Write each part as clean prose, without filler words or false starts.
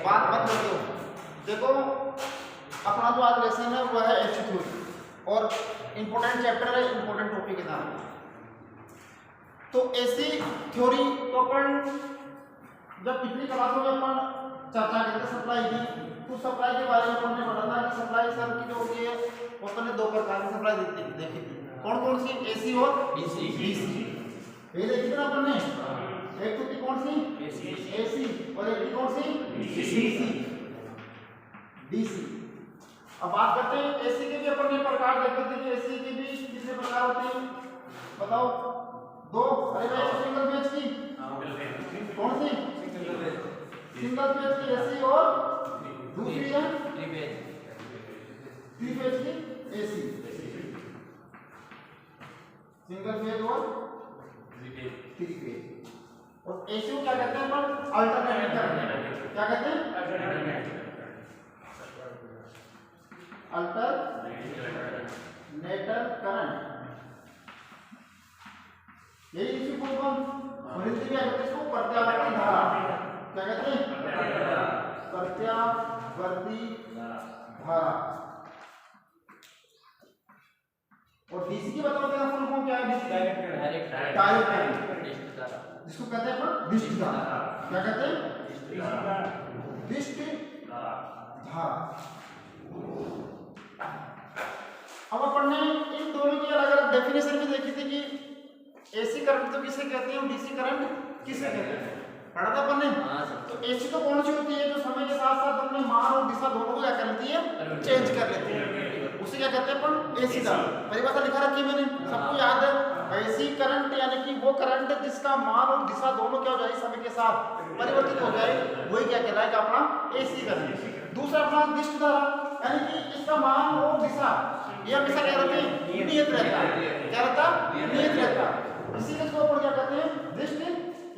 बात बंद कर दो। देखो अपना जो आज लेसन है वह है एसी थ्योरी और इंपॉर्टेंट चैप्टर है, इंपॉर्टेंट टॉपिक है ना। तो एसी थ्योरी तो अपन जब पिछली क्लासों में अपन चर्चा करते सप्लाई की, तो सप्लाई के बारे में हमने पढ़ा था कि सप्लाई सर की जो होती है अपन ने दो प्रकार की सप्लाई देखी थी। कौन कौन सी? एसी और डीसी। ये देखी थी ना अपन ने। एक तो थी कौन सी? एसी और एक थी कौन सी? डीसी। अब बात करते हैं एसी के भी अपन ने प्रकार देखे थे कि एसी के भी कितने प्रकार होते हैं बताओ? दो। अरे भाई सिंगल फेज की कौन सी? सिंगल फेज की एसी और दूसरी है थ्री फेज की एसी। सिंगल फेज और थ्री फेज। और एसी को क्या कहते हैं अपन? Alternator current. क्या कहते हैं? Alternator current. यही इसी को हम हिंदी में कहते हैं इसको प्रत्यावर्ती धारा। क्या कहते हैं? प्रत्यावर्ती धारा। और डीसी की बताओ क्या फुल फॉर्म क्या है? डीसी डायरेक्ट करंट, जिसको कहते हैं अपन डिस्क धारा। क्या कहते हैं? डिस्क धारा। अब अपन ने इन दोनों की अलग अलग डेफिनेशन भी देखी थी कि एसी करंट तो किसे कहते हैं और डीसी करंट किसे कहते हैं, पढ़ा था अपन ने। तो एसी तो कौन सी होती है जो समय के साथ साथ अपने मान और दिशा दोनों को क्या कर लेती है? चेंज कर लेती है। उसे क्या कहते हैं अपन? एसी धारा। परिभाषा लिखा रखी है मैंने, सबको याद है। एसी करंट यानी कि वो करंट जिसका मान और दिशा दोनों क्या हो जाए समय के साथ परिवर्तित हो जाए, वही क्या कहलाएगा? अपना एसी करंट। दूसरा अपना डिस्क धारा यानी कि इसका मान और दिशा ये हमेशा क्या रहते हैं? नियत रहता है। क्या रहता? नियत रहता है। इसीलिए इसको अपन क्या कहते हैं? डिस्क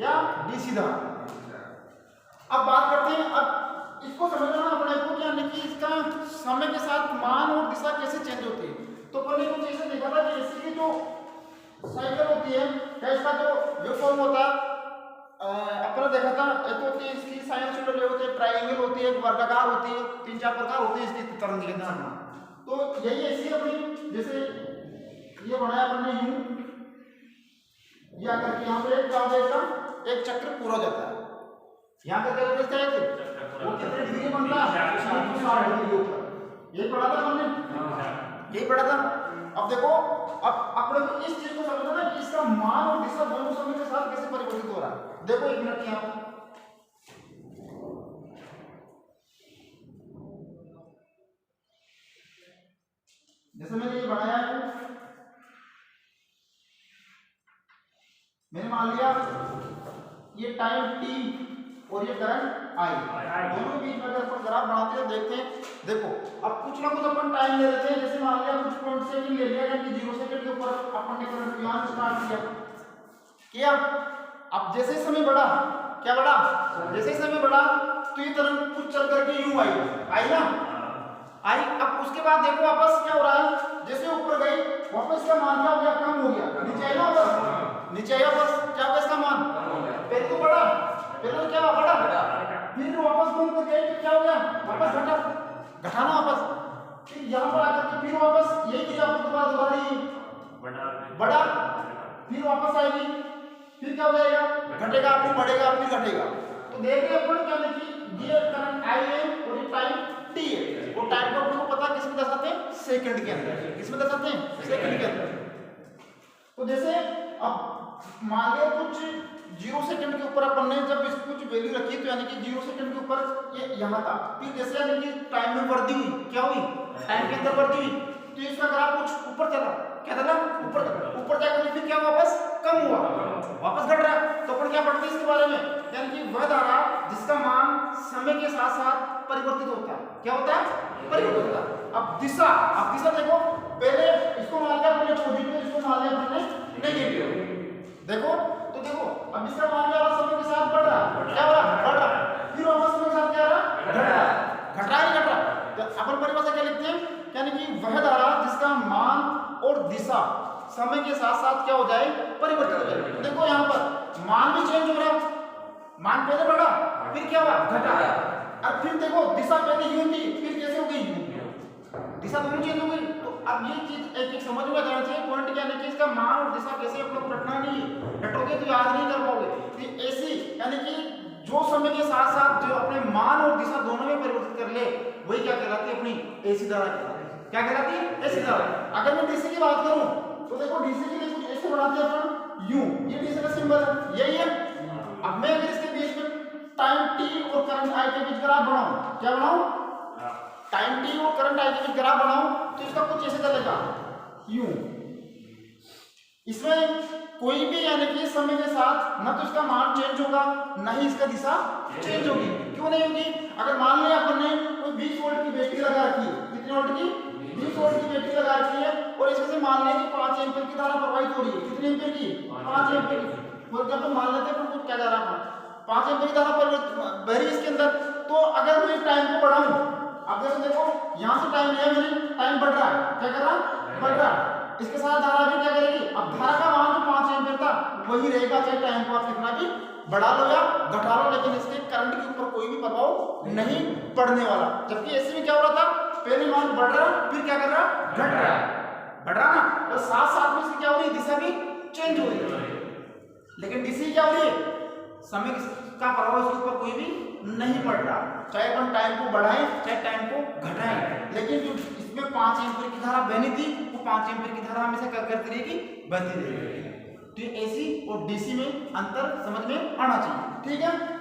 या डीसी धारा। अब बात करते हैं, अब इसको समझना अपने को क्या यानी कि इसका समय के साथ मान और दिशा कैसे चेंज होती है। तो अपन ने कुछ ऐसे देखा था कि एसी की जो साइकिल होती है या इसका जो वेवफॉर्म होता है अपना देखा था। एक होती है इसकी साइनसॉइडल होती है, ट्रायंगल होती है, वर्गाकार होती है, तीन चार प्रकार होते हैं इसकी तरंग लेना। तो यही ऐसी अपनी जैसे ये बनाया अपने यूं या करके यहाँ पे एक चक्र पूरा हो जाता है। यहाँ पे क्या होता है? वो कितने डिग्री बनता है? 360 डिग्री ऊपर। यही पढ़ा था हमने, यही पढ़ा था। अब देखो अब अपने इस चीज को समझना ना कि इसका मान और दिशा दोनों समय के साथ कैसे परिवर्तित हो रहा है। देखो एक मिनट यहाँ जैसे मैंने ये बनाया है, मैंने मान लिया ये टाइम टी और ये करंट आई, दोनों के बीच में अगर अपन ग्राफ बनाते हैं देखते हैं। देखो अब कुछ ना कुछ अपन टाइम ले लेते हैं, जैसे मान लिया कुछ पॉइंट सेकंड ले लिया यानी कि 0 सेकंड के ऊपर अपन ने करंट यहाँ स्टार्ट किया। अब जैसे ही समय बढ़ा, क्या बढ़ा? जैसे ही समय बढ़ा तो ये तरंग कुछ चल करके यूं आई ना, आई। अब उसके बाद देखो वापस क्या हो रहा है? जैसे ऊपर गई वापस का मान क्या हो गया? कम हो गया। नीचे आई ना वापस, नीचे आया वापस क्या होगा? इसका मान पहले तो बढ़ा, पहले क्या बढ़ा, फिर वापस घूम कर गए तो क्या हो गया? वापस घटाना वापस, फिर यहाँ पर आकर के फिर वापस यही चीज आपको दोबारा बढ़ा, फिर वापस आएगी, फिर क्या हो जाएगा? घटेगा, फिर बढ़ेगा, फिर घटेगा। तो देख रहे अपन क्या कि ये करंट आई है और ये टाइम टी है। वो टाइम को आपको पता किसमें दर्शाते हैं? सेकंड के अंदर। किसमें दर्शाते हैं? सेकंड के अंदर। तो जैसे अब मान लो कुछ 0 सेकंड के ऊपर अपन ने जब इस कुछ वैल्यू रखी तो यानी कि 0 सेकंड के ऊपर ये यहाँ था, फिर जैसे यानी कि टाइम में वृद्धि हुई, क्या हुई? टाइम के अंदर वृद्धि हुई तो इसका ग्राफ कुछ ऊपर चला, क्या चला? ऊपर जाकर फिर क्या वापस कम हुआ, वापस घट रहा। तो अपन क्या पढ़ते हैं इसके बारे में? यानी कि वह धारा जिसका मान समय के साथ साथ परिवर्तित होता है। क्या होता है? परिवर्तित होता है। अब दिशा देखो, पहले इसको मान लिया अपने पॉजिटिव, इसको मान लिया अपने नेगेटिव। देखो तो देखो अब इसका मान लिया समय के साथ बढ़ रहा, क्या हो रहा? बढ़ रहा, फिर वापस समय के साथ क्या रहा? घट रहा। तो अपन परिभाषा क्या लिखते हैं? यानी कि वह धारा जिसका मान और दिशा समय के साथ साथ क्या हो जाए? परिवर्तित हो जाए। देखो यहाँ पर मान भी चेंज हो रहा, मान पहले बढ़ा फिर क्या हुआ? घटा, अब फिर देखो दिशा पहले यूं थी, फिर कैसे हो गई यूं, दिशा दोनों चेंज हो गई। तो अब ये चीज एक एक समझ में जाना चाहिए, पॉइंट क्या है कि इसका मान और दिशा कैसे आप लोग रटना नहीं है, रटोगे तो याद नहीं कर पाओगे। तो ऐसी यानी कि जो समय के साथ साथ जो अपने मान और दिशा दोनों में परिवर्तित कर ले वही क्या कहलाती है, अपनी ऐसी धारा कहलाती है। क्या कहलाती है, ऐसी धारा। अगर मैं डीसी की बात करूं तो देखो डीसी के लिए कुछ ऐसे बनाते हैं अपन यू, ये डीसी का सिंबल है, यही है। अब मैं अगर इसके बीच में टाइम टी और करंट आई के बीच ग्राफ बनाऊं, क्या बनाऊं, टाइम टी और करंट आई के बीच ग्राफ बनाऊं तो इसका कुछ ऐसे चलेगा यूं। इसमें कोई भी यानी कि समय के साथ ना तो इसका मान चेंज होगा ना ही इसका दिशा चेंज होगी। क्यों नहीं होगी, अगर मान लिया अपन ने कोई 20 वोल्ट की बैटरी लगा रखी है, कितने वोल्ट की, 20 वोल्ट की बैटरी लगा रखी है और इसमें से मान लिया कि 5 एम्पीयर की धारा प्रवाहित हो रही है, कितने एम्पीयर की, 5 एम्पीयर की। बोलते अपन मान लेते हैं अपन क्या जा रहा है, 5 एम्पीयर की धारा बह रही है इसके अंदर। तो अगर मैं टाइम को बढ़ाऊं, अब देखो यहां से टाइम लिया मैंने, टाइम बढ़ रहा है, क्या कर रहा है, बढ़ रहा है। इसके साथ धारा भी क्या करेगी, अब धारा का मान जो 5 एम्पीयर था वही रहेगा, चाहे टाइम को आप कितना भी बढ़ा लो या घटा लो, लेकिन इसके करंट के ऊपर कोई भी प्रभाव नहीं पड़ने वाला। जबकि ऐसे में क्या हो रहा था, पहले मान बढ़ रहा फिर क्या कर रहा, घट रहा, बढ़ रहा ना, और साथ साथ में इसकी क्या हो रही है, दिशा भी चेंज हो रही है। लेकिन डीसी क्या हो रही है, समय का प्रभाव इसके ऊपर कोई भी नहीं पड़ रहा, चाहे अपन टाइम को बढ़ाएं चाहे टाइम को घटाएं। लेकिन जो इसमें 5 एम्पीयर की धारा बहनी थी वो 5 एम्पीयर की धारा हमेशा क्या करती रहेगी, बहती रहेगी। तो एसी और डीसी में अंतर समझ में आना चाहिए, ठीक है।